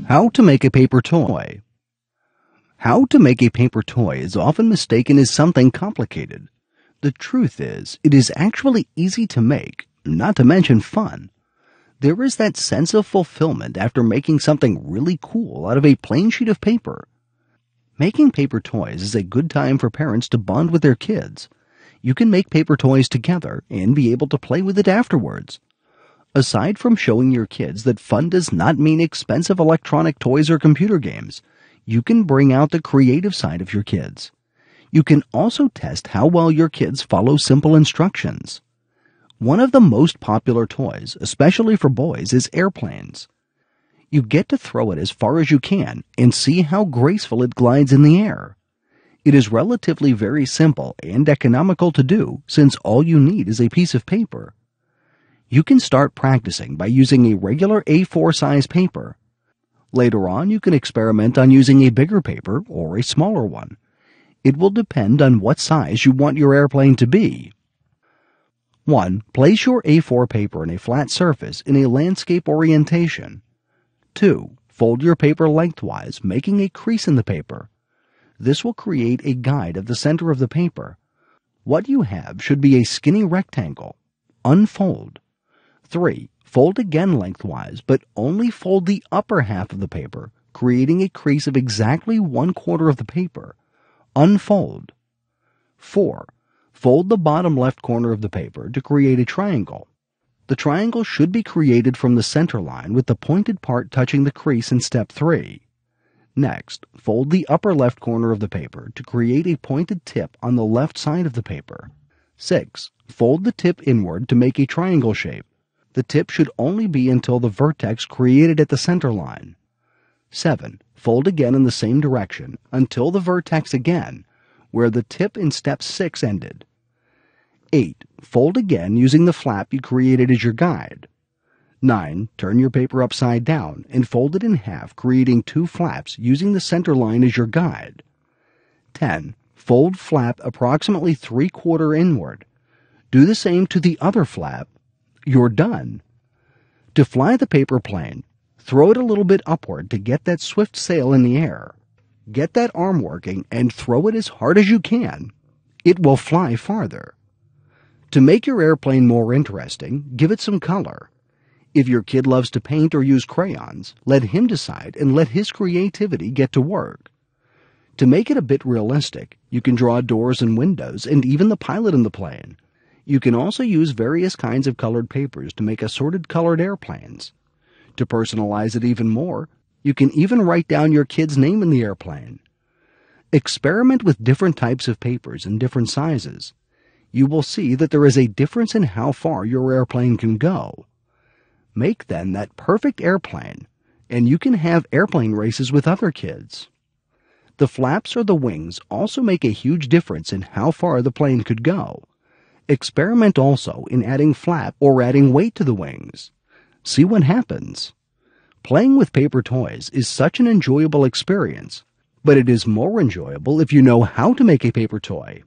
How to make a paper toy. How to make a paper toy is often mistaken as something complicated. The truth is, it is actually easy to make, not to mention fun. There is that sense of fulfillment after making something really cool out of a plain sheet of paper. Making paper toys is a good time for parents to bond with their kids. You can make paper toys together and be able to play with it afterwards. Aside from showing your kids that fun does not mean expensive electronic toys or computer games, you can bring out the creative side of your kids. You can also test how well your kids follow simple instructions. One of the most popular toys, especially for boys, is airplanes. You get to throw it as far as you can and see how graceful it glides in the air. It is relatively very simple and economical to do, since all you need is a piece of paper. You can start practicing by using a regular A4 size paper. Later on, you can experiment on using a bigger paper or a smaller one. It will depend on what size you want your airplane to be. 1. Place your A4 paper in a flat surface in a landscape orientation. 2. Fold your paper lengthwise, making a crease in the paper. This will create a guide of the center of the paper. What you have should be a skinny rectangle. Unfold. 3. Fold again lengthwise, but only fold the upper half of the paper, creating a crease of exactly 1/4 of the paper. Unfold. 4. Fold the bottom left corner of the paper to create a triangle. The triangle should be created from the center line with the pointed part touching the crease in step 3. Next, fold the upper left corner of the paper to create a pointed tip on the left side of the paper. 6. Fold the tip inward to make a triangle shape. The tip should only be until the vertex created at the center line. 7. Fold again in the same direction until the vertex again, where the tip in step 6 ended. 8. Fold again using the flap you created as your guide. 9. Turn your paper upside down and fold it in half, creating 2 flaps using the center line as your guide. 10. Fold flap approximately 3/4 inward. Do the same to the other flap. You're done. To fly the paper plane, throw it a little bit upward to get that swift sail in the air. Get that arm working and throw it as hard as you can. It will fly farther. To make your airplane more interesting, give it some color. If your kid loves to paint or use crayons, let him decide and let his creativity get to work. To make it a bit realistic, you can draw doors and windows and even the pilot in the plane. You can also use various kinds of colored papers to make assorted colored airplanes. To personalize it even more, you can even write down your kid's name in the airplane. Experiment with different types of papers in different sizes. You will see that there is a difference in how far your airplane can go. Make then that perfect airplane, and you can have airplane races with other kids. The flaps or the wings also make a huge difference in how far the plane could go. Experiment also in adding flap or adding weight to the wings. See what happens. Playing with paper toys is such an enjoyable experience, but it is more enjoyable if you know how to make a paper toy.